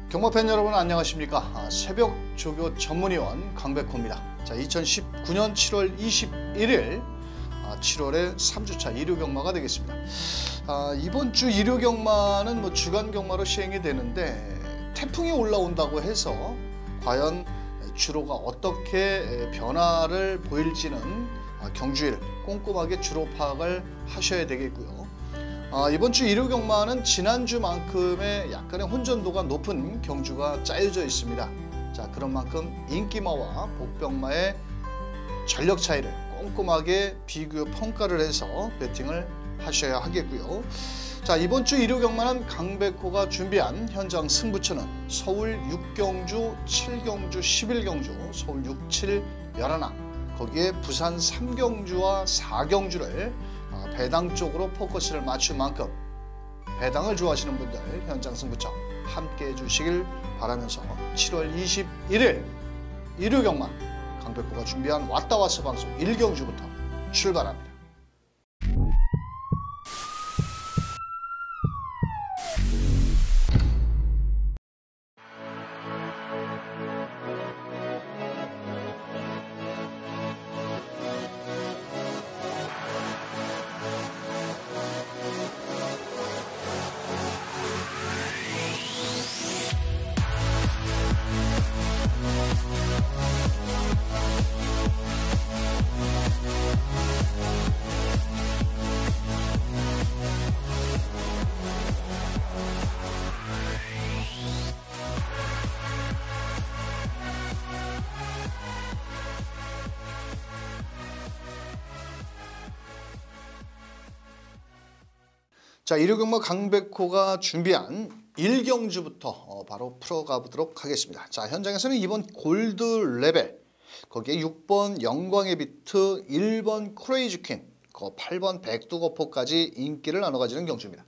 경마팬 여러분 안녕하십니까. 새벽 조교 전문위원 강백호입니다. 자, 2019년 7월 21일 7월의 3주차 일요경마가 되겠습니다. 이번 주 일요경마는 주간 경마로 시행이 되는데 태풍이 올라온다고 해서 과연 주로가 어떻게 변화를 보일지는 경주일 꼼꼼하게 주로 파악을 하셔야 되겠고요. 이번 주 일요경마는 지난주만큼의 약간의 혼전도가 높은 경주가 짜여져 있습니다. 자, 그런 만큼 인기마와 복병마의 전력 차이를 꼼꼼하게 비교 평가를 해서 배팅을 하셔야 하겠고요. 자, 이번 주 일요경마는 강백호가 준비한 현장 승부처는 서울 6경주, 7경주, 11경주, 서울 6, 7, 11, 거기에 부산 3경주와 4경주를 배당 쪽으로 포커스를 맞춘 만큼 배당을 좋아하시는 분들 현장 승부처 함께 해주시길 바라면서 7월 21일 일요경마 강백호가 준비한 왔다 왔어 방송 1경주부터 출발합니다. 자, 일요경마 강백호가 준비한 1경주부터 바로 풀어가 보도록 하겠습니다. 자, 현장에서는 이번 골드 레벨, 거기에 6번 영광의 비트, 1번 크레이지 퀸, 8번 백두거포까지 인기를 나눠 가지는 경주입니다.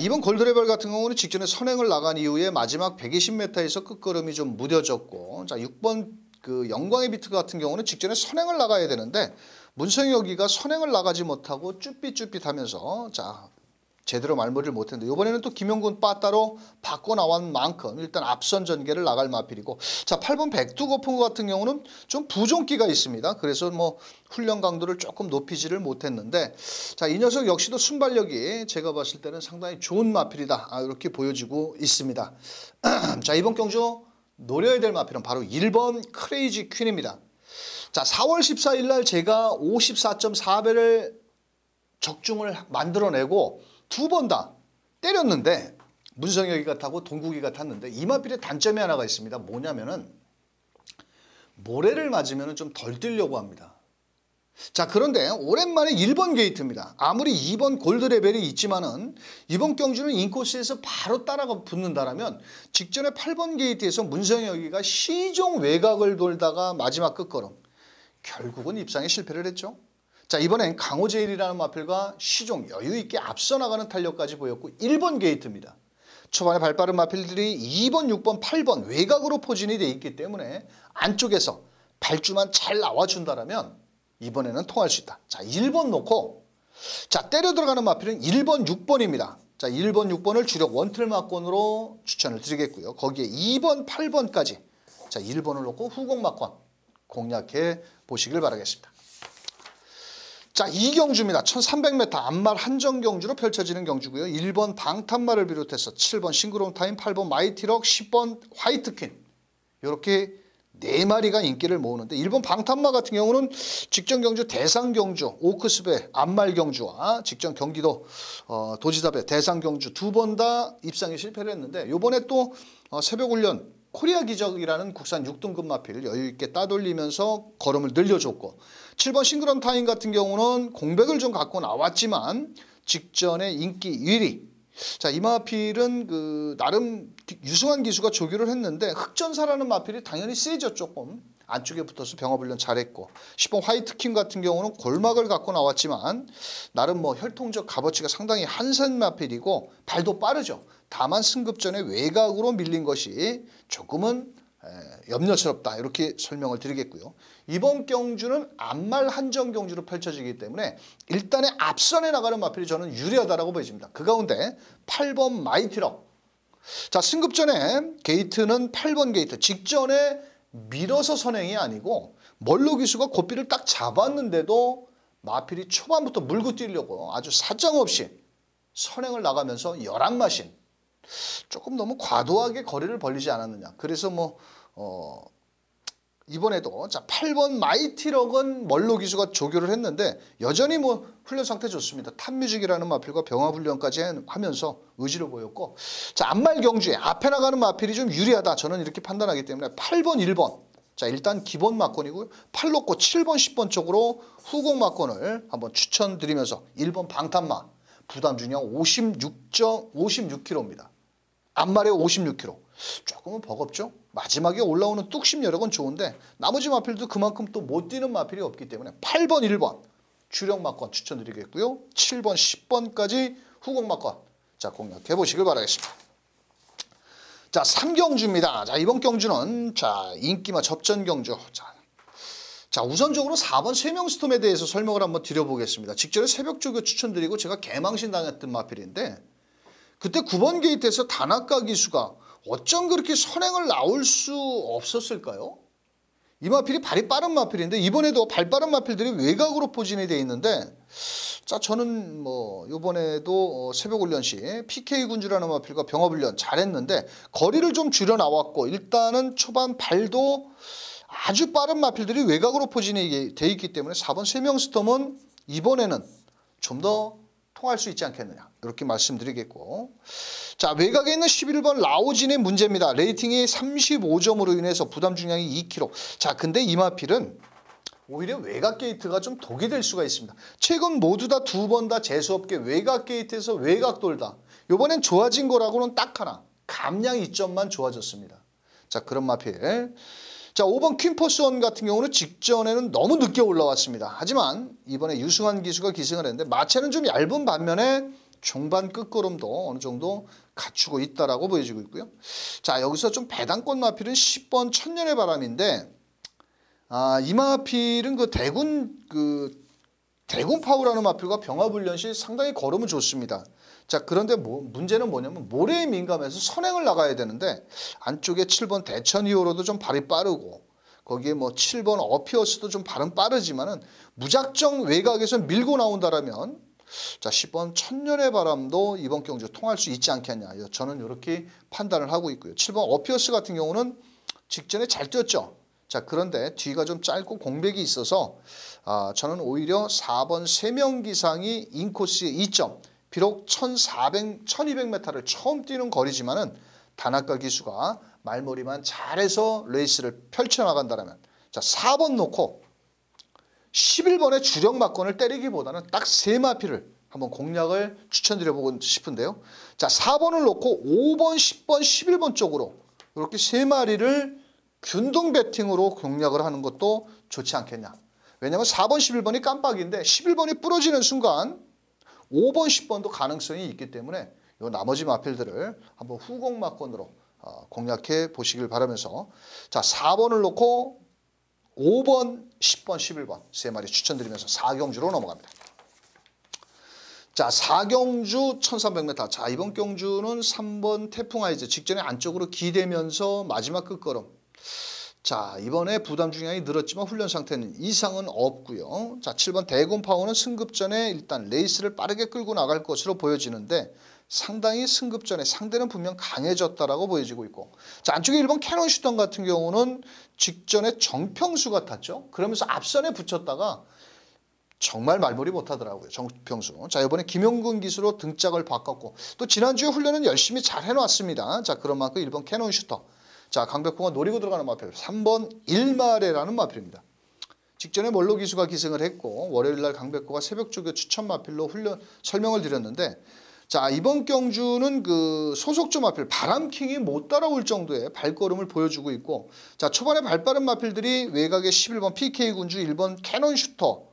이번 골드 레벨 같은 경우는 직전에 선행을 나간 이후에 마지막 120m에서 끝걸음이 좀 무뎌졌고, 자, 6번 그 영광의 비트 같은 경우는 직전에 선행을 나가야 되는데 문성이 여기가 선행을 나가지 못하고 쭈삣쭈삣하면서 자, 제대로 말머리를 못했는데 이번에는 또 김영군 빠따로 바꿔 나온 만큼 일단 앞선 전개를 나갈 마필이고, 자, 8번 백두거포 같은 경우는 좀 부종기가 있습니다. 그래서 훈련 강도를 조금 높이지를 못했는데, 자, 이 녀석 역시도 순발력이 제가 봤을 때는 상당히 좋은 마필이다, 이렇게 보여지고 있습니다. 자, 이번 경주 노려야 될 마필은 바로 1번 크레이지 퀸입니다. 자, 4월 14일 날 제가 54.4배를 적중을 만들어내고 두 번 다 때렸는데 문성혁이가 타고 동국이가 탔는데 이 마필의 단점이 하나가 있습니다. 뭐냐면은 모래를 맞으면 좀 덜 뛰려고 합니다. 자, 그런데 오랜만에 1번 게이트입니다. 아무리 2번 골드 레벨이 있지만은 이번 경주는 인코스에서 바로 따라가 붙는다라면 직전에 8번 게이트에서 문성혁이가 시종 외곽을 돌다가 마지막 끝걸음 결국은 입상에 실패를 했죠. 자, 이번엔 강호제일이라는 마필과 시종 여유있게 앞서 나가는 탄력까지 보였고 1번 게이트입니다. 초반에 발빠른 마필들이 2번, 6번, 8번 외곽으로 포진이 돼 있기 때문에 안쪽에서 발주만 잘 나와준다라면 이번에는 통할 수 있다. 자, 1번 놓고 자, 때려 들어가는 마필은 1번, 6번입니다. 자, 1번, 6번을 주력 원틀 막권으로 추천을 드리겠고요. 거기에 2번, 8번까지 자, 1번을 놓고 후공 막권 공략해 보시길 바라겠습니다. 자, 2경주입니다. 1300m 앞말 한정경주로 펼쳐지는 경주고요. 1번 방탄마를 비롯해서 7번 싱그러운 타임, 8번 마이티럭, 10번 화이트퀸 이렇게 4마리가 인기를 모으는데 1번 방탄마 같은 경우는 직전 경주 대상경주 오크스배 앞말 경주와 직전 경기도 도지사배 대상경주 두 번 다 입상에 실패를 했는데 이번에 또 새벽훈련 코리아 기적이라는 국산 6등급 마필을 여유있게 따돌리면서 걸음을 늘려줬고 7번 싱그런 타임 같은 경우는 공백을 좀 갖고 나왔지만 직전에 인기 1위. 자, 이 마필은 나름 유승환 기수가 조교를 했는데 흑전사라는 마필이 당연히 세죠. 조금 안쪽에 붙어서 병합훈련 잘했고 10번 화이트킹 같은 경우는 골막을 갖고 나왔지만 나름 혈통적 값어치가 상당히 한산 마필이고 발도 빠르죠. 다만 승급 전에 외곽으로 밀린 것이 조금은 염려스럽다 이렇게 설명을 드리겠고요. 이번 경주는 앞말 한정 경주로 펼쳐지기 때문에 일단의 앞선에 나가는 마필이 저는 유리하다라고 보여집니다. 그 가운데 8번 마이티럭 자, 승급전에 게이트는 8번 게이트. 직전에 밀어서 선행이 아니고 멀로 기수가 고삐를 딱 잡았는데도 마필이 초반부터 물고 뛰려고 아주 사정없이 선행을 나가면서 열악마신. 조금 너무 과도하게 거리를 벌리지 않았느냐. 그래서 이번에도 자 8번 마이티럭은 멀로 기수가 조교를 했는데 여전히 훈련 상태 좋습니다. 탑뮤직이라는 마필과 병합훈련까지 하면서 의지를 보였고, 자 앞말 경주에 앞에 나가는 마필이 좀 유리하다. 저는 이렇게 판단하기 때문에 8번, 1번. 자 일단 기본 막권이고요. 8 놓고 7번, 10번 쪽으로 후공 막권을 한번 추천드리면서 1번 방탄마 부담 중량 56kg입니다. 앞말에 56kg. 조금은 버겁죠. 마지막에 올라오는 뚝심 여력은 좋은데 나머지 마필도 그만큼 또 못 뛰는 마필이 없기 때문에 8번, 1번 주력 막권 추천드리겠고요. 7번, 10번까지 후공 막권. 자 공략해 보시길 바라겠습니다. 자 3경주입니다. 자 이번 경주는 자 인기마 접전 경주. 자 우선적으로 4번 세명스톰에 대해서 설명을 한번 드려보겠습니다. 직전에 새벽조교 추천드리고 제가 개망신 당했던 마필인데 그때 9번 게이트에서 다나카 기수가 어쩜 그렇게 선행을 나올 수 없었을까요? 이 마필이 발이 빠른 마필인데 이번에도 발 빠른 마필들이 외곽으로 포진이 되어 있는데, 자 저는 이번에도 새벽 훈련 시 PK 군주라는 마필과 병합 훈련 잘했는데 거리를 좀 줄여 나왔고, 일단은 초반 발도 아주 빠른 마필들이 외곽으로 포진이 되어 있기 때문에 4번 세명스톰은 이번에는 좀 더 통할 수 있지 않겠느냐 이렇게 말씀드리겠고, 자 외곽에 있는 11번 라오진의 문제입니다. 레이팅이 35점으로 인해서 부담 중량이 2kg. 자 근데 이 마필은 오히려 외곽 게이트가 좀 독이 될 수가 있습니다. 최근 모두 다 2번 다 재수없게 외곽 게이트에서 외곽 돌다. 이번엔 좋아진 거라고는 딱 하나, 감량 2점만 좋아졌습니다. 자 그런 마필. 자 5번 퀸포스원 같은 경우는 직전에는 너무 늦게 올라왔습니다. 하지만 이번에 유승환 기수가 기승을 했는데 마체는 좀 얇은 반면에 중반 끝걸음도 어느 정도 갖추고 있다라고 보여지고 있고요. 자 여기서 좀 배당권 마필은 10번 천년의 바람인데, 이 마필은 대군 파우라는 마필과 병합훈련 시 상당히 걸음은 좋습니다. 자 그런데 문제는 뭐냐면 모래에 민감해서 선행을 나가야 되는데 안쪽에 7번 대천 히어로도 좀 발이 빠르고 거기에 7번 어피어스도 좀 발은 빠르지만은 무작정 외곽에서 밀고 나온다라면 자 10번 천년의 바람도 이번 경주 통할 수 있지 않겠냐. 저는 이렇게 판단을 하고 있고요. 7번 어피어스 같은 경우는 직전에 잘 뛰었죠. 자 그런데 뒤가 좀 짧고 공백이 있어서 저는 오히려 4번 3명 기상이 인코스의 2점. 비록 1200m를 처음 뛰는 거리지만은 다나카 기수가 말머리만 잘해서 레이스를 펼쳐나간다면, 자 4번 놓고 11번의 주력 막권을 때리기보다는 딱 3마필을 한번 공략을 추천드려보고 싶은데요. 자 4번을 놓고 5번, 10번, 11번 쪽으로 이렇게 3마리를 균등 배팅으로 공략을 하는 것도 좋지 않겠냐. 왜냐하면 4번, 11번이 깜빡인데 11번이 부러지는 순간 5번, 10번도 가능성이 있기 때문에 이 나머지 마필들을 한번 후공 막권으로 공략해 보시길 바라면서, 자 4번을 놓고 5번, 10번, 11번 3마리 추천드리면서 4경주로 넘어갑니다. 자 4경주 1300m. 자 이번 경주는 3번 태풍 아이즈 직전에 안쪽으로 기대면서 마지막 끝걸음. 자 이번에 부담 중량이 늘었지만 훈련 상태는 이상은 없고요. 자 7번 대군 파워는 승급 전에 일단 레이스를 빠르게 끌고 나갈 것으로 보여지는데 상당히 승급 전에 상대는 분명 강해졌다라고 보여지고 있고, 자 안쪽에 1번 캐논 슈턴 같은 경우는 직전에 정평수가 탔죠. 그러면서 앞선에 붙였다가 정말 말벌이 못하더라고요. 정평수. 자 이번에 김용근 기수로 등짝을 바꿨고 또 지난주에 훈련은 열심히 잘 해놨습니다. 자 그런 만큼 1번 캐논 슈터. 자 강백호가 노리고 들어가는 마필 3번 일마레라는 마필입니다. 직전에 멀로 기수가 기승을 했고 월요일날 강백호가 새벽조교 추천 마필로 훈련 설명을 드렸는데, 자 이번 경주는 소속조 마필 바람킹이 못 따라올 정도의 발걸음을 보여주고 있고, 자 초반에 발빠른 마필들이 외곽에 11번 PK 군주, 1번 캐논 슈터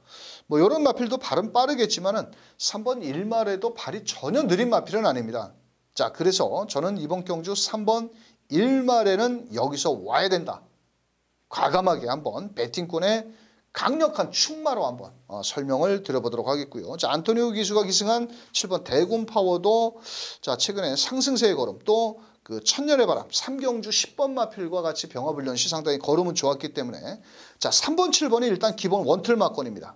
이런 마필도 발은 빠르겠지만은 3번 일마레도 발이 전혀 느린 마필은 아닙니다. 자 그래서 저는 이번 경주 3번 일말에는 여기서 와야 된다. 과감하게 한번 배팅권의 강력한 충마로 한번 설명을 드려보도록 하겠고요. 자 안토니오 기수가 기승한 7번 대군 파워도 자 최근에 상승세의 걸음, 또 그 천년의 바람 3경주 10번 마필과 같이 병화불련시 상당히 걸음은 좋았기 때문에 자 3번 7번이 일단 기본 원틀 막권입니다.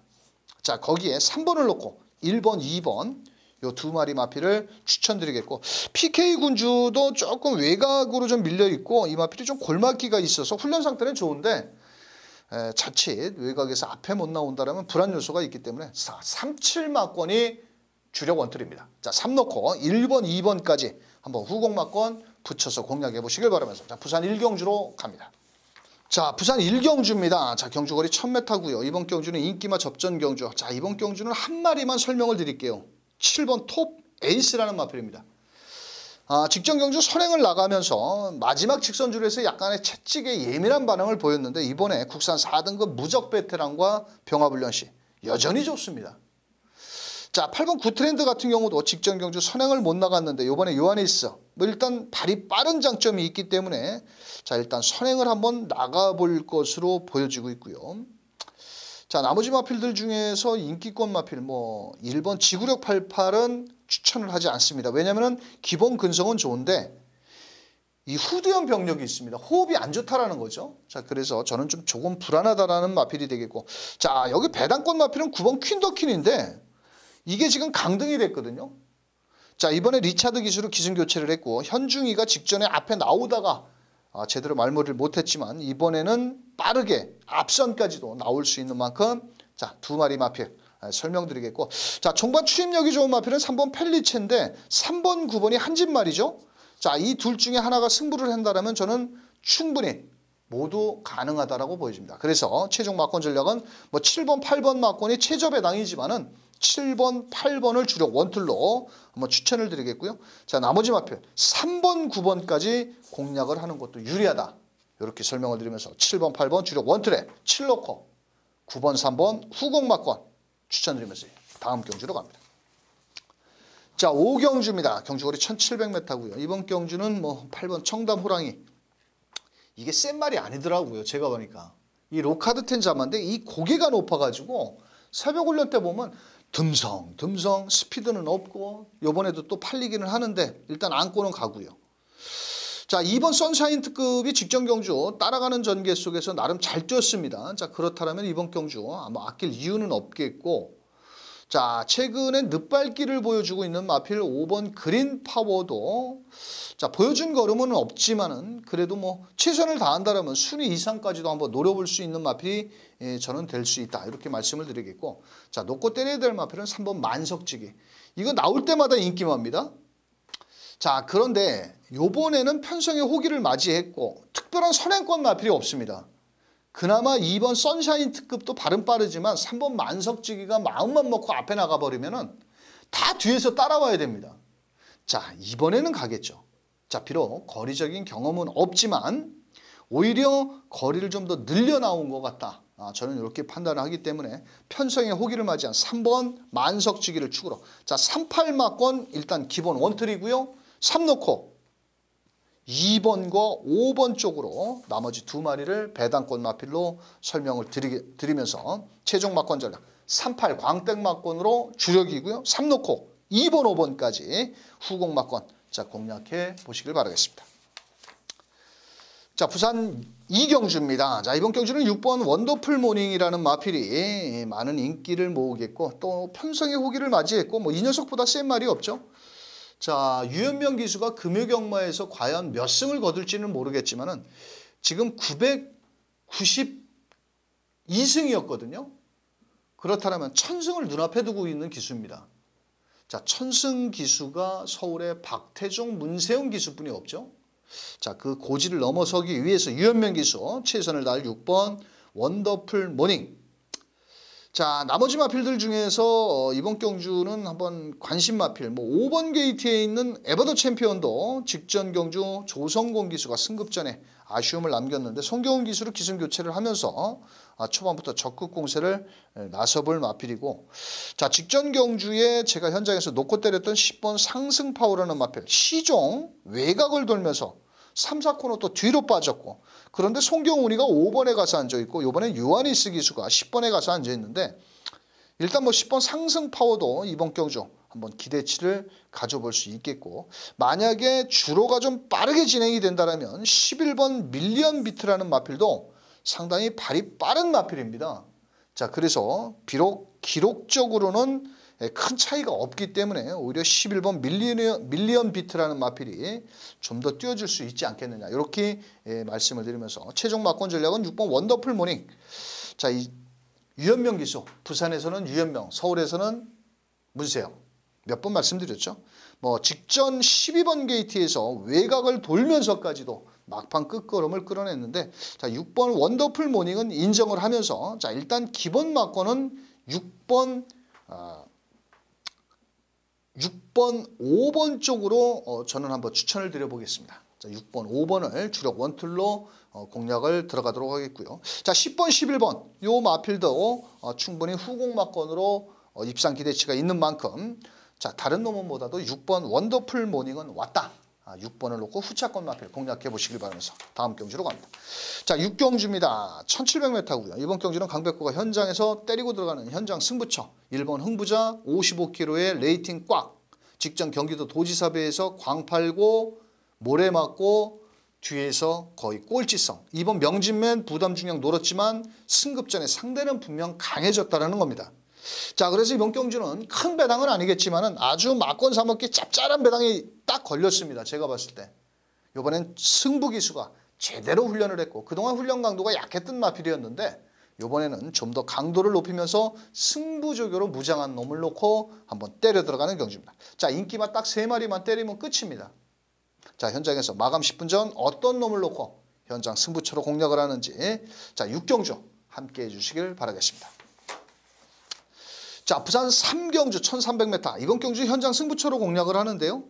자 거기에 3번을 놓고 1번 2번 요 두 마리 마필을 추천드리겠고 PK 군주도 조금 외곽으로 좀 밀려있고 이 마필이 좀 골맞기가 있어서 훈련 상태는 좋은데 자칫 외곽에서 앞에 못 나온다면 불안 요소가 있기 때문에 3-7 막권이 주력 원틀입니다. 자 3 놓고 1번 2번까지 한번 후공 막권 붙여서 공략해 보시길 바라면서 자 부산 1경주로 갑니다. 자 부산 1경주입니다. 자 경주거리 1000m고요. 이번 경주는 인기마 접전 경주. 자 이번 경주는 한 마리만 설명을 드릴게요. 7번 톱 에이스라는 마필입니다. 직전 경주 선행을 나가면서 마지막 직선줄에서 약간의 채찍에 예민한 반응을 보였는데 이번에 국산 4등급 무적 베테랑과 병화불련시 여전히 좋습니다. 자 8번 구트렌드 같은 경우도 직전 경주 선행을 못 나갔는데 이번에 요하네이스 뭐 일단 발이 빠른 장점이 있기 때문에 자 일단 선행을 한번 나가볼 것으로 보여지고 있고요. 자 나머지 마필들 중에서 인기권 마필 뭐 1번 지구력 88은 추천을 하지 않습니다. 왜냐하면 기본 근성은 좋은데 이 후두연 병력이 있습니다. 호흡이 안 좋다라는 거죠. 자 그래서 저는 좀 조금 불안하다라는 마필이 되겠고 자 여기 배당권 마필은 9번 퀸더퀸인데 이게 지금 강등이 됐거든요. 자 이번에 리차드 기수로 기승 교체를 했고 현중이가 직전에 앞에 나오다가 제대로 말머리를 못했지만 이번에는 빠르게 앞선까지도 나올 수 있는 만큼 자 두 마리 마필 설명드리겠고 자 종반 추임력이 좋은 마필은 3번 펠리체인데 3번 9번이 한집 말이죠. 자 이 둘 중에 하나가 승부를 한다면 저는 충분히 모두 가능하다라고 보여집니다. 그래서 최종 막권 전략은 뭐 7번 8번 막권이 최저 배당이지만은 7번 8번을 주력 원틀로 한번 추천을 드리겠고요. 자 나머지 마필 3번 9번까지 공략을 하는 것도 유리하다. 이렇게 설명을 드리면서 7번 8번 주력 원틀에 7 넣고 9번 3번 후공 막권 추천드리면서 다음 경주로 갑니다. 자 5경주입니다. 경주거리 1700m고요. 이번 경주는 뭐 8번 청담 호랑이 이게 센 말이 아니더라고요. 제가 보니까 이 로카드 텐 자마인데 이 고개가 높아가지고 새벽 훈련 때 보면 듬성 스피드는 없고 요번에도 또 팔리기는 하는데 일단 안고는 가고요. 자 2번 선샤인 특급이 직전 경주 따라가는 전개 속에서 나름 잘 뛰었습니다. 자 그렇다면 이번 경주 아마 아낄 이유는 없겠고 자 최근에 늦발길을 보여주고 있는 마필 5번 그린 파워도 자 보여준 걸음은 없지만은 그래도 뭐 최선을 다한다라면 순위 이상까지도 한번 노려볼 수 있는 마필이 저는 될 수 있다 이렇게 말씀을 드리겠고 자 놓고 때려야 될 마필은 3번 만석지기 이거 나올 때마다 인기마입니다. 자 그런데 요번에는 편성의 호기를 맞이했고 특별한 선행권 마필이 없습니다. 그나마 2번 선샤인 특급도 발은 빠르지만 3번 만석지기가 마음만 먹고 앞에 나가버리면은 다 뒤에서 따라와야 됩니다. 자 이번에는 가겠죠. 자 비록 거리적인 경험은 없지만 오히려 거리를 좀 더 늘려 나온 것 같다. 저는 이렇게 판단을 하기 때문에 편성의 호기를 맞이한 3번 만석지기를 축으로 자 38막권 일단 기본 원틀이고요. 3 놓고 2번과 5번 쪽으로 나머지 두 마리를 배당권 마필로 설명을 드리면서 최종 막권 전략 38 광땡 막권으로 주력이고요. 3 놓고 2번 5번까지 후공 막권 자 공략해 보시길 바라겠습니다. 자 부산 2경주입니다. 자 이번 경주는 6번 원더풀 모닝이라는 마필이 많은 인기를 모으겠고 또 편성의 호기를 맞이했고 뭐 이 녀석보다 센 말이 없죠. 자 유현명 기수가 금요경마에서 과연 몇 승을 거둘지는 모르겠지만은 지금 992승이었거든요. 그렇다면 1000승을 눈앞에 두고 있는 기수입니다. 자 1000승 기수가 서울에 박태종, 문세훈 기수뿐이 없죠. 자 그 고지를 넘어서기 위해서 유현명 기수 최선을 다할 6번 원더풀 모닝. 자 나머지 마필들 중에서 이번 경주는 한번 관심 마필 뭐 5번 게이트에 있는 에버더 챔피언도 직전 경주 조성곤 기수가 승급전에 아쉬움을 남겼는데 송경훈 기수로 기승 교체를 하면서 초반부터 적극 공세를 나서볼 마필이고 자 직전 경주에 제가 현장에서 놓고 때렸던 10번 상승 파워라는 마필 시종 외곽을 돌면서 3, 4코너 또 뒤로 빠졌고 그런데 송경훈이가 5번에 가서 앉아있고 이번엔 요하니스 기수가 10번에 가서 앉아있는데 일단 뭐 10번 상승 파워도 이번 경주 한번 기대치를 가져볼 수 있겠고, 만약에 주로가 좀 빠르게 진행이 된다면 11번 밀리언 비트라는 마필도 상당히 발이 빠른 마필입니다. 자, 그래서 비록 기록적으로는 큰 차이가 없기 때문에 오히려 11번 밀리언 비트라는 마필이 좀 더 뛰어줄 수 있지 않겠느냐, 이렇게 말씀을 드리면서 최종 막권 전략은 6번 원더풀 모닝. 자, 이 유현명 기수, 부산에서는 유현명, 서울에서는 문세영, 몇 번 말씀드렸죠. 뭐 직전 12번 게이트에서 외곽을 돌면서까지도 막판 끝걸음을 끌어냈는데, 자, 6번 원더풀 모닝은 인정을 하면서, 자, 일단 기본 막권은 6번 5번 쪽으로 저는 한번 추천을 드려보겠습니다. 자, 6번, 5번을 주력 원툴로 공략을 들어가도록 하겠고요. 자, 10번, 11번 요 마필도 충분히 후공 막권으로 입상 기대치가 있는 만큼, 자, 다른 놈은보다도 6번 원더풀 모닝은 왔다. 6번을 놓고 후차권 마필 공략해 보시길 바라면서 다음 경주로 갑니다. 자, 6경주입니다. 1700m고요. 이번 경주는 강백호가 현장에서 때리고 들어가는 현장 승부처. 1번 흥부자 55kg의 레이팅 꽉. 직전 경기도 도지사배에서 광팔고 모래 맞고 뒤에서 거의 꼴찌성. 이번 명진맨 부담 중량 노렸지만 승급전에 상대는 분명 강해졌다는 겁니다. 자, 그래서 이번 경주는 큰 배당은 아니겠지만 아주 막권 사먹기 짭짤한 배당이 딱 걸렸습니다. 제가 봤을 때. 이번엔 승부 기수가 제대로 훈련을 했고, 그동안 훈련 강도가 약했던 마필이었는데 이번에는 좀 더 강도를 높이면서 승부조교로 무장한 놈을 놓고 한번 때려 들어가는 경주입니다. 자, 인기만 딱 3마리만 때리면 끝입니다. 자, 현장에서 마감 10분 전 어떤 놈을 놓고 현장 승부처로 공략을 하는지, 자, 6경주 함께 해주시길 바라겠습니다. 자, 부산 3경주 1300m. 이번 경주 현장 승부처로 공략을 하는데요.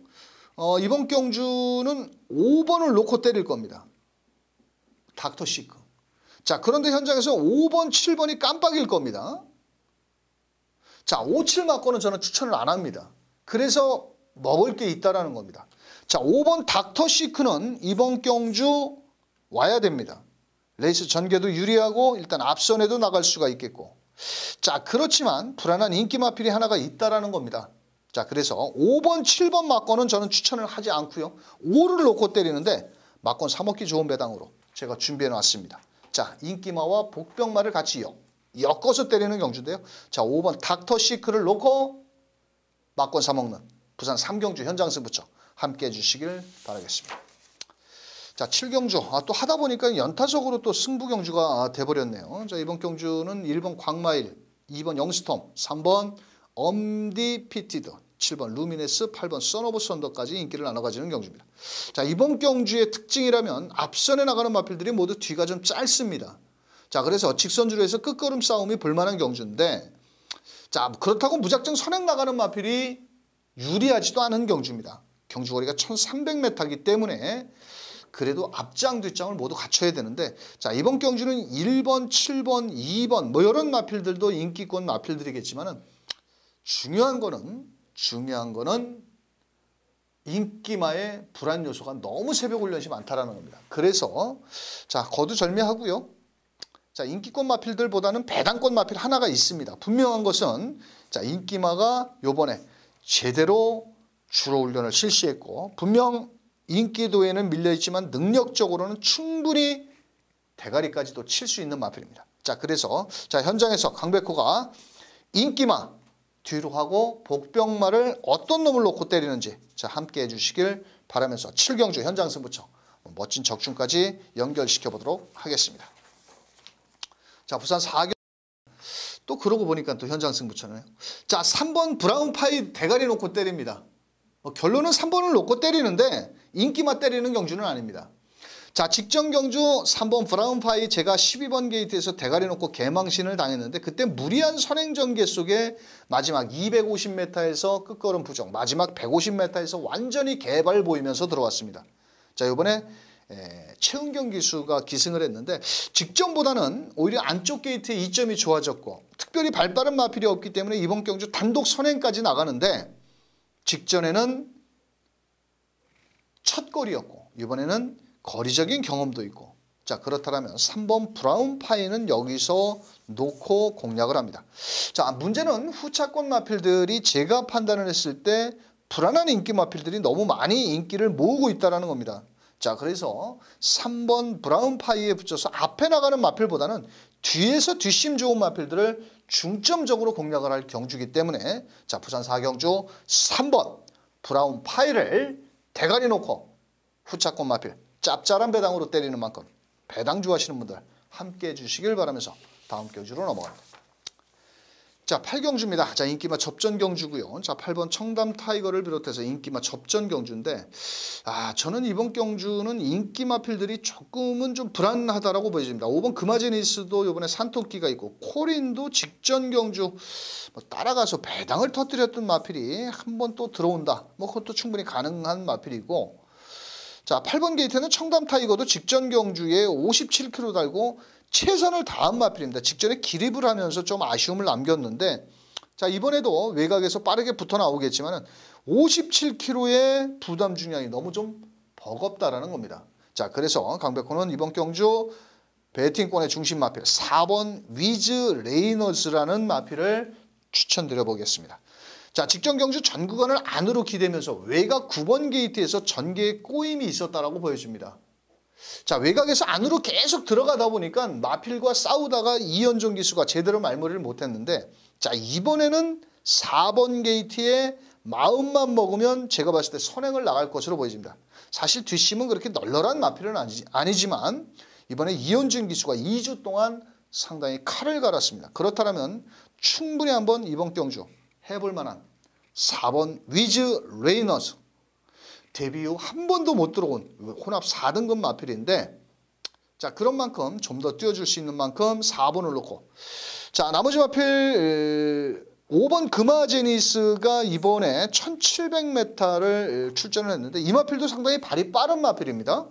이번 경주는 5번을 놓고 때릴 겁니다. 닥터 시크. 자, 그런데 현장에서 5번, 7번이 깜빡일 겁니다. 자, 5, 7 맞고는 저는 추천을 안 합니다. 그래서 먹을 게 있다라는 겁니다. 자, 5번 닥터 시크는 이번 경주 와야 됩니다. 레이스 전개도 유리하고 일단 앞선에도 나갈 수가 있겠고. 자, 그렇지만 불안한 인기 마필이 하나가 있다라는 겁니다. 자, 그래서 5번, 7번 막권은 저는 추천을 하지 않고요. 5를 놓고 때리는데 막권 사먹기 좋은 배당으로 제가 준비해 놨습니다. 자, 인기마와 복병마를 같이 엮어서 때리는 경주인데요. 자, 5번 닥터 시크를 놓고 막권 사먹는 부산 3경주 현장 승부처 함께 해주시길 바라겠습니다. 자, 7경주. 또 하다 보니까 연타석으로 또 승부 경주가 돼버렸네요. 자, 이번 경주는 1번 광마일, 2번 영스톰, 3번 엄디피티드, 7번 루미네스, 8번 선오브 선더까지 인기를 나눠 가지는 경주입니다. 자, 이번 경주의 특징이라면 앞선에 나가는 마필들이 모두 뒤가 좀 짧습니다. 자, 그래서 직선주로 해서 끝걸음 싸움이 볼만한 경주인데, 자, 그렇다고 무작정 선행 나가는 마필이 유리하지도 않은 경주입니다. 경주거리가 1300m이기 때문에 그래도 앞장 뒷장을 모두 갖춰야 되는데, 자, 이번 경주는 1번, 7번, 2번 뭐 이런 마필들도 인기권 마필들이겠지만은 중요한 거는 인기마의 불안 요소가 너무 새벽 훈련이 많다라는 겁니다. 그래서 자, 거두절미하고요. 자, 인기권 마필들보다는 배당권 마필 하나가 있습니다. 분명한 것은, 자, 인기마가 요번에 제대로 주로 훈련을 실시했고, 분명 인기도에는 밀려있지만 능력적으로는 충분히 대가리까지도 칠 수 있는 마필입니다. 자, 그래서 자, 현장에서 강백호가 인기마 뒤로 하고 복병마를 어떤 놈을 놓고 때리는지, 자, 함께 해주시길 바라면서 7경주 현장 승부처 멋진 적중까지 연결시켜 보도록 하겠습니다. 자, 부산 4경주 또 그러고 보니까 또 현장 승부처네요. 자, 3번 브라운 파이 대가리 놓고 때립니다. 결론은 3번을 놓고 때리는데 인기만 때리는 경주는 아닙니다. 자, 직전 경주 3번 브라운 파이 제가 12번 게이트에서 대가리 놓고 개망신을 당했는데, 그때 무리한 선행 전개 속에 마지막 250m에서 끝걸음 부정, 마지막 150m에서 완전히 개발 보이면서 들어왔습니다. 자, 이번에 최은경 기수가 기승을 했는데 직전보다는 오히려 안쪽 게이트의 이점이 좋아졌고 특별히 발빠른 마필이 없기 때문에 이번 경주 단독 선행까지 나가는데, 직전에는 첫 골이었고 이번에는 거리적인 경험도 있고 자, 그렇다면 3번 브라운 파이는 여기서 놓고 공략을 합니다. 자, 문제는 후차권 마필들이 제가 판단을 했을 때 불안한 인기 마필들이 너무 많이 인기를 모으고 있다는 겁니다. 자, 그래서 3번 브라운 파이에 붙여서 앞에 나가는 마필보다는 뒤에서 뒷심 좋은 마필들을 중점적으로 공략을 할 경주이기 때문에 자, 부산 4경주 3번 브라운 파이를 대가리 놓고 후차권 마필 짭짤한 배당으로 때리는 만큼 배당 좋아하시는 분들 함께 해주시길 바라면서 다음 경주로 넘어갑니다. 자, 8경주입니다. 자, 인기마 접전 경주고요. 자, 8번 청담 타이거를 비롯해서 인기마 접전 경주인데 저는 이번 경주는 인기마 필들이 조금은 좀 불안하다라고 보여집니다. 5번 금화제니스도 이번에 산토끼가 있고 코린도 직전 경주 따라가서 배당을 터뜨렸던 마필이 한 번 또 들어온다. 그것도 충분히 가능한 마필이고 자, 8번 게이트는 청담 타이거도 직전 경주에 57km 달고 최선을 다한 마필입니다. 직전에 기립을 하면서 좀 아쉬움을 남겼는데 자, 이번에도 외곽에서 빠르게 붙어 나오겠지만 57km의 부담 중량이 너무 좀 버겁다라는 겁니다. 자, 그래서 강백호는 이번 경주 배팅권의 중심 마필 4번 위즈 레이너즈라는 마필을 추천드려 보겠습니다. 자, 직전 경주 전 구간을 안으로 기대면서 외곽 9번 게이트에서 전개에 꼬임이 있었다라고 보여집니다. 자, 외곽에서 안으로 계속 들어가다 보니까 마필과 싸우다가 이연종 기수가 제대로 말머리를 못했는데 자, 이번에는 4번 게이트에 마음만 먹으면 제가 봤을 때 선행을 나갈 것으로 보여집니다. 사실 뒷심은 그렇게 널널한 마필은 아니지만 이번에 이연종 기수가 2주 동안 상당히 칼을 갈았습니다. 그렇다면 충분히 한번 이번 경주 해볼 만한 4번 위즈 레이너스 데뷔 후 한 번도 못 들어온 혼합 4등급 마필인데 자, 그런 만큼 좀 더 뛰어줄 수 있는 만큼 4번을 놓고 자, 나머지 마필 5번 금화제니스가 이번에 1700m를 출전을 했는데 이 마필도 상당히 발이 빠른 마필입니다.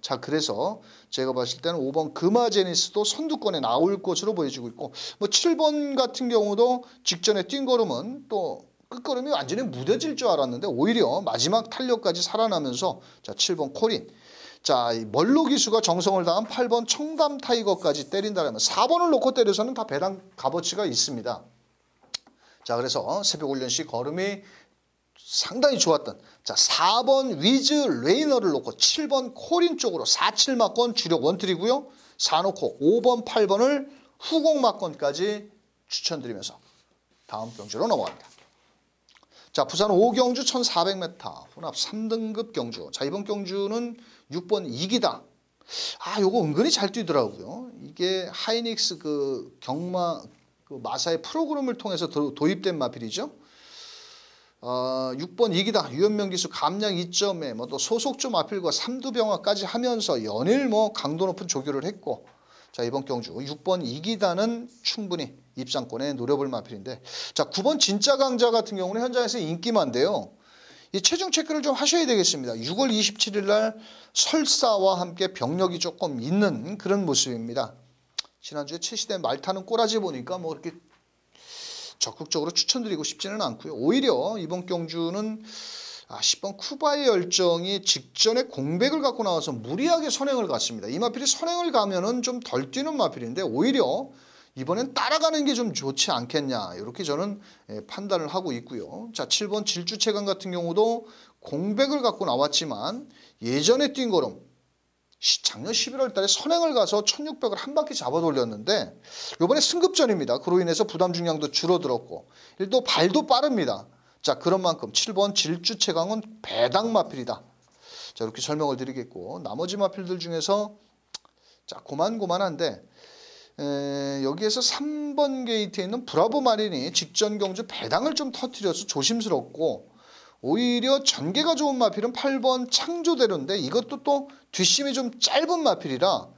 자, 그래서 제가 봤을 때는 5번 금화제니스도 선두권에 나올 것으로 보여지고 있고 7번 같은 경우도 직전에 뛴 걸음은 또 끝걸음이 완전히 무뎌질 줄 알았는데 오히려 마지막 탄력까지 살아나면서 자, 7번 코린 자, 멀로 기수가 정성을 다한 8번 청담 타이거까지 때린다면 4번을 놓고 때려서는 다 배당 값어치가 있습니다. 자, 그래서 새벽 훈련 시 걸음이 상당히 좋았던 자, 4번 위즈 레이너를 놓고 7번 코린 쪽으로 4-7 막권 주력 원트리고요. 4 놓고 5번 8번을 후공 막권까지 추천드리면서 다음 경주로 넘어갑니다. 자, 부산 5경주 1400m 혼합 3등급 경주. 자, 이번 경주는 6번 이기다. 요거 은근히 잘 뛰더라고요. 이게 하이닉스 마사의 프로그램을 통해서 도입된 마필이죠. 6번 이기다. 유현명 기수 감량 2점에 또 소속조 마필과 삼두병화까지 하면서 연일 강도 높은 조교를 했고 자, 이번 경주 6번 이기다는 충분히 입상권에 노려볼 마필인데 자, 9번 진짜 강자 같은 경우는 현장에서 인기만데요. 이 체중 체크를 좀 하셔야 되겠습니다. 6월 27일 날 설사와 함께 병력이 조금 있는 그런 모습입니다. 지난주에 최시대 말 타는 꼬라지 보니까 그렇게 적극적으로 추천드리고 싶지는 않고요. 오히려 이번 경주는 10번 쿠바의 열정이 직전에 공백을 갖고 나와서 무리하게 선행을 갔습니다. 이 마필이 선행을 가면은 좀 덜 뛰는 마필인데 오히려 이번엔 따라가는 게 좀 좋지 않겠냐 이렇게 저는 판단을 하고 있고요. 자, 7번 질주체감 같은 경우도 공백을 갖고 나왔지만 예전에 뛴 걸음 작년 11월 달에 선행을 가서 1600을 한 바퀴 잡아 돌렸는데 이번에 승급전입니다. 그로 인해서 부담 중량도 줄어들었고 또 발도 빠릅니다. 자, 그런 만큼 7번 질주체강은 배당 마필이다. 자, 이렇게 설명을 드리겠고 나머지 마필들 중에서 자, 고만고만한데 여기에서 3번 게이트에 있는 브라보 마린이 직전 경주 배당을 좀 터뜨려서 조심스럽고 오히려 전개가 좋은 마필은 8번 창조대로인데 이것도 또 뒷심이 좀 짧은 마필이라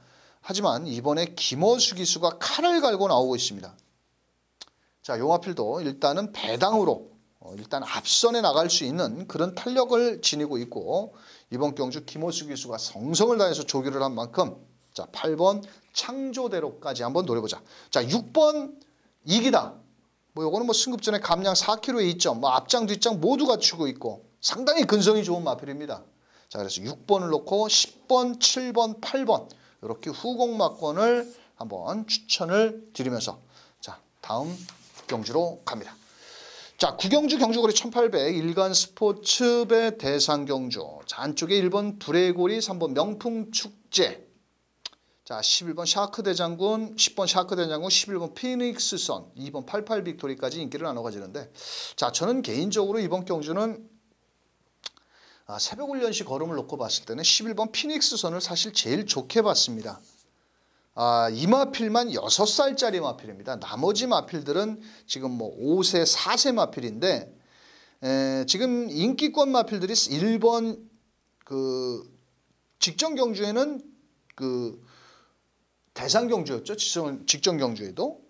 하지만 이번에 김어수 기수가 칼을 갈고 나오고 있습니다. 자, 요 마필도 일단은 배당으로 일단 앞선에 나갈 수 있는 그런 탄력을 지니고 있고 이번 경주 김어수 기수가 성성을 다해서 조교를 한 만큼 자, 8번 창조대로까지 한번 노려보자. 자, 6번 이기다. 요거는 승급전에 감량 4kg의 2점, 앞장 뒷장 모두 갖추고 있고 상당히 근성이 좋은 마필입니다. 자, 그래서 6번을 놓고 10번, 7번, 8번 이렇게 후공막권을 한번 추천을 드리면서 자, 다음 경주로 갑니다. 자, 구경주 경주거리 1800 일간 스포츠배 대상 경주. 자, 안쪽에 1번 브레고리, 3번 명풍축제. 자, 11번 샤크 대장군, 10번 샤크 대장군, 11번 피닉스 선, 2번 88 빅토리까지 인기를 나눠 가지는데 자, 저는 개인적으로 이번 경주는 새벽 훈련시 걸음을 놓고 봤을 때는 11번 피닉스 선을 사실 제일 좋게 봤습니다. 이 마필만 6살짜리 마필입니다. 나머지 마필들은 지금 뭐 5세, 4세 마필인데 지금 인기권 마필들이 1번 그 직전 경주에는 그 대상 경주였죠. 직전 경주에도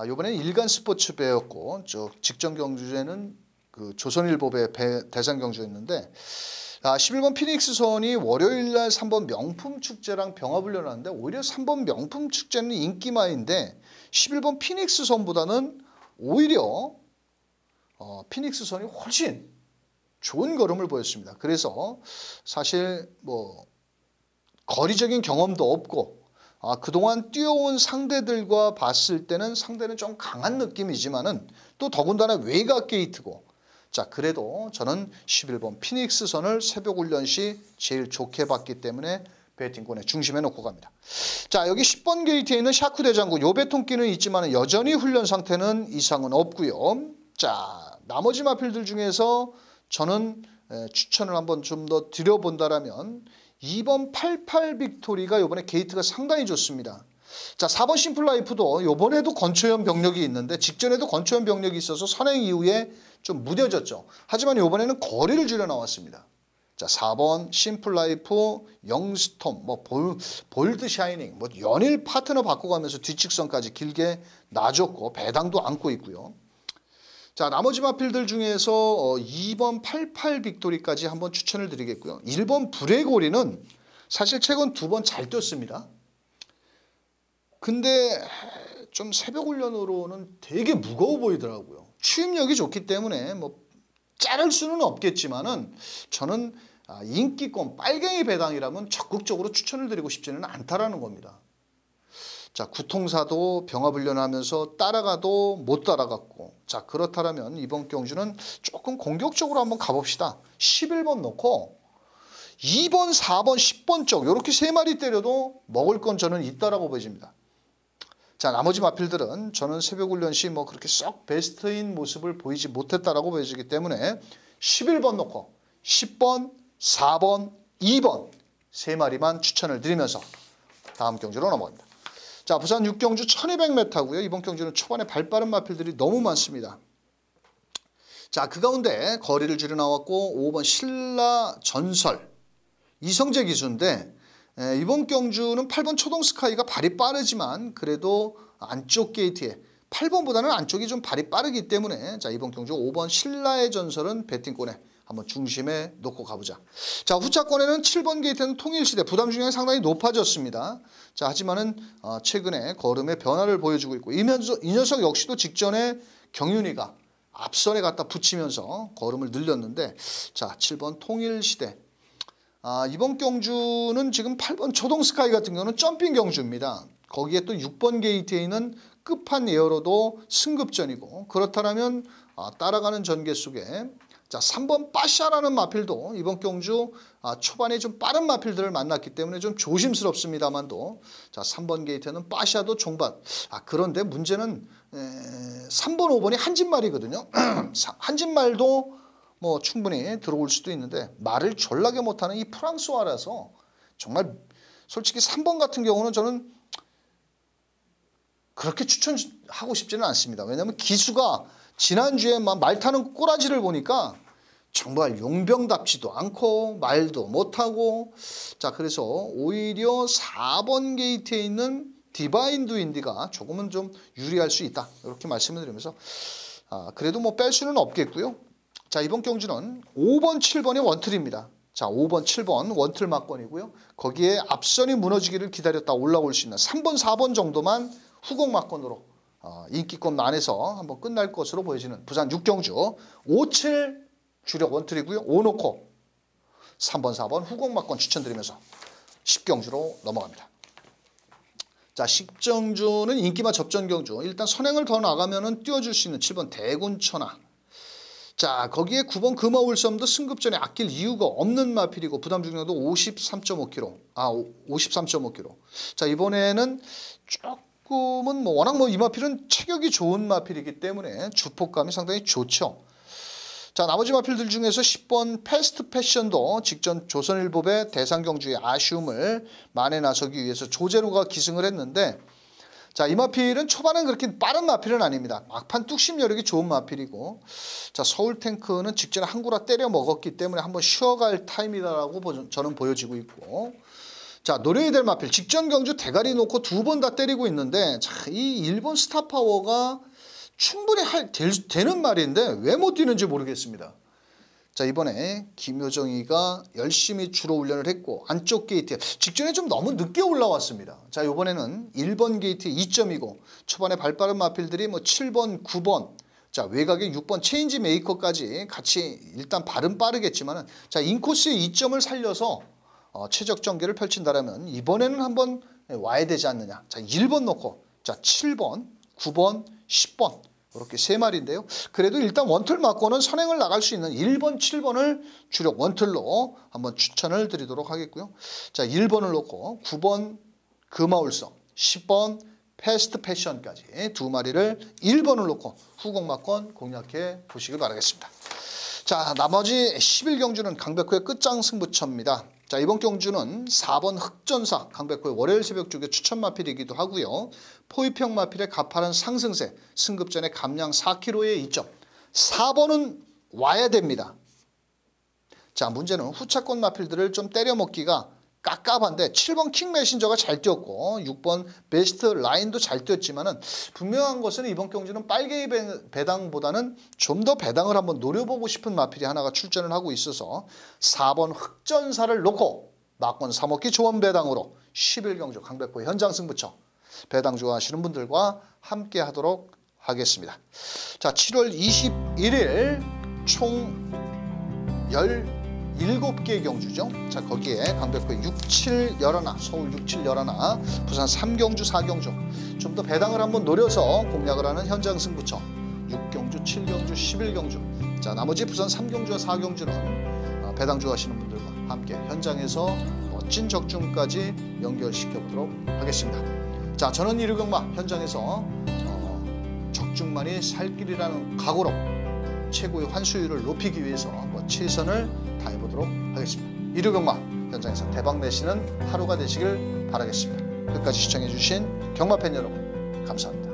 이번에는 일간 스포츠 배였고 저 직전 경주에는 그 조선일보배 대상 경주였는데 11번 피닉스 선이 월요일 날 3번 명품 축제랑 병합을 열었는데 오히려 3번 명품 축제는 인기마인데 11번 피닉스 선보다는 오히려 피닉스 선이 훨씬 좋은 걸음을 보였습니다. 그래서 사실 뭐 거리적인 경험도 없고 그동안 뛰어온 상대들과 봤을 때는 상대는 좀 강한 느낌이지만은 또 더군다나 외곽 게이트고 자, 그래도 저는 11번 피닉스 선을 새벽 훈련 시 제일 좋게 봤기 때문에 배팅권의 중심에 놓고 갑니다. 자, 여기 10번 게이트에 있는 샤크 대장군 요 배통기는 있지만 여전히 훈련 상태는 이상은 없고요. 자, 나머지 마필들 중에서 저는 추천을 한번 좀 더 드려본다라면 2번 88 빅토리가 이번에 게이트가 상당히 좋습니다. 자, 4번 심플라이프도 이번에도 건초현 병력이 있는데 직전에도 건초현 병력이 있어서 선행 이후에 좀 무뎌졌죠. 하지만 이번에는 거리를 줄여 나왔습니다. 자, 4번 심플라이프, 영스톰, 뭐 볼드 샤이닝, 뭐 연일 파트너 바꿔가면서 뒷직선까지 길게 놔줬고 배당도 안고 있고요. 자, 나머지 마필들 중에서 2번 88 빅토리까지 한번 추천을 드리겠고요. 1번 브레고리는 사실 최근 2번 잘 뛰었습니다. 근데 좀 새벽 훈련으로는 되게 무거워 보이더라고요. 추임력이 좋기 때문에 뭐 자를 수는 없겠지만은 저는 인기권 빨갱이 배당이라면 적극적으로 추천을 드리고 싶지는 않다라는 겁니다. 자, 구통사도 병합훈련하면서 따라가도 못 따라갔고 자, 그렇다면 이번 경주는 조금 공격적으로 한번 가봅시다. 11번 놓고 2번, 4번, 10번 쪽 이렇게 3마리 때려도 먹을 건 저는 있다라고 보여집니다. 자, 나머지 마필들은 저는 새벽 훈련 시 뭐 그렇게 썩 베스트인 모습을 보이지 못했다라고 보여지기 때문에 11번 놓고 10번, 4번, 2번 3마리만 추천을 드리면서 다음 경주로 넘어갑니다. 자, 부산 6경주 1200m고요. 이번 경주는 초반에 발빠른 마필들이 너무 많습니다. 자, 그 가운데 거리를 줄여 나왔고 5번 신라 전설 이성재 기수인데 이번 경주는 8번 초동 스카이가 발이 빠르지만 그래도 안쪽 게이트에 8번보다는 안쪽이 좀 발이 빠르기 때문에 자, 이번 경주 5번 신라의 전설은 배팅권에 한번 중심에 놓고 가보자. 자, 후차권에는 7번 게이트는 통일시대 부담 중량이 상당히 높아졌습니다. 자, 하지만은 최근에 걸음의 변화를 보여주고 있고 이 녀석 역시도 직전에 경윤이가 앞선에 갖다 붙이면서 걸음을 늘렸는데 자, 7번 통일시대 이번 경주는 지금 8번 초동스카이 같은 경우는 점핑 경주입니다. 거기에 또 6번 게이트에 있는 끝판 에어로도 승급전이고 그렇다면 따라가는 전개 속에 자, 3번 빠샤라는 마필도 이번 경주 초반에 좀 빠른 마필들을 만났기 때문에 좀 조심스럽습니다만도 자, 3번 게이트는 빠샤도 종반 그런데 문제는 3번, 5번이 한진말이거든요. 한진말도 뭐 충분히 들어올 수도 있는데 말을 졸라게 못하는 이 프랑스어라서 정말 솔직히 3번 같은 경우는 저는 그렇게 추천하고 싶지는 않습니다. 왜냐하면 기수가 지난주에 말 타는 꼬라지를 보니까 정말 용병답지도 않고 말도 못하고 자, 그래서 오히려 4번 게이트에 있는 디바인 두 인디가 조금은 좀 유리할 수 있다 이렇게 말씀을 드리면서 그래도 뭐 뺄 수는 없겠고요. 자, 이번 경주는 5번, 7번이 원틀입니다. 자, 5번, 7번 원틀 막권이고요. 거기에 앞선이 무너지기를 기다렸다 올라올 수 있는 3번, 4번 정도만 후공 막권으로 인기권 안에서 한번 끝날 것으로 보여지는 부산 6경주 5, 7 주력 원틀이고요. 5 놓고 3번, 4번 후공 막권 추천드리면서 10경주로 넘어갑니다. 자, 10경주는 인기마 접전경주. 일단 선행을 더 나가면은 띄워줄 수 있는 7번 대군천하. 자, 거기에 9번 금화울섬도 승급전에 아낄 이유가 없는 마필이고 부담 중량도 53.5kg. 53.5kg. 자, 이번에는 조금은 워낙 이 마필은 체격이 좋은 마필이기 때문에 주폭감이 상당히 좋죠. 자, 나머지 마필들 중에서 10번 패스트 패션도 직전 조선일보배 대상경주의 아쉬움을 만회 나서기 위해서 조제로가 기승을 했는데, 자, 이 마필은 초반은 그렇게 빠른 마필은 아닙니다. 막판 뚝심 여력이 좋은 마필이고, 자, 서울탱크는 직전에 한구라 때려 먹었기 때문에 한번 쉬어갈 타임이다라고 저는 보여지고 있고, 자, 노려야 될 마필 직전 경주 대가리 놓고 2번 다 때리고 있는데, 자, 이 일본 스타파워가 충분히 되는 말인데 왜 못 뛰는지 모르겠습니다. 자, 이번에 김효정이가 열심히 주로 훈련을 했고 안쪽 게이트 직전에 좀 너무 늦게 올라왔습니다. 자, 이번에는 1번 게이트 2점이고 초반에 발빠른 마필들이 7번, 9번, 자, 외곽에 6번 체인지 메이커까지 같이 일단 발은 빠르겠지만은, 자, 인코스의 2점을 살려서 최적 전개를 펼친다라면 이번에는 한번 와야 되지 않느냐. 자, 1번 놓고, 자, 7번, 9번, 10번 이렇게 세 마리인데요. 그래도 일단 원틀 맞고는 선행을 나갈 수 있는 1번, 7번을 주력 원틀로 한번 추천을 드리도록 하겠고요. 자, 1번을 놓고 9번 금화울섬, 10번 패스트 패션까지 두 마리를 1번을 놓고 후공막권 공략해 보시길 바라겠습니다. 자, 나머지 11경주는 강백호의 끝장 승부처입니다. 자, 이번 경주는 4번 흑전사 강백호의 월요일 새벽 쪽의 추천 마필이기도 하고요. 포위평 마필의 가파른 상승세 승급전에 감량 4kg의 2점. 4번은 와야 됩니다. 자, 문제는 후차권 마필들을 좀 때려먹기가 깝깝한데 7번 킹 메신저가 잘 뛰었고 6번 베스트 라인도 잘 뛰었지만은 분명한 것은 이번 경주는 빨개이 배당보다는 좀 더 배당을 한번 노려보고 싶은 마필이 하나가 출전을 하고 있어서 4번 흑전사를 놓고 막권 3억기 조원 배당으로 11경주 강백호 현장 승부처 배당 좋아하시는 분들과 함께 하도록 하겠습니다. 자, 7월 21일 총 17개 경주죠. 자, 거기에 강백호의 6, 7, 11, 서울 6, 7, 11, 부산 3경주, 4경주 좀 더 배당을 한번 노려서 공략을 하는 현장 승부처 6경주, 7경주, 11경주. 자, 나머지 부산 3경주와 4경주는 배당 좋아하시는 분들과 함께 현장에서 멋진 적중까지 연결시켜 보도록 하겠습니다. 자, 저는 이류경마 현장에서 적중만이 살 길이라는 각오로 최고의 환수율을 높이기 위해서 최선을 다해보도록 하겠습니다. 이류경마 현장에서 대박 내시는 하루가 되시길 바라겠습니다. 끝까지 시청해주신 경마팬 여러분 감사합니다.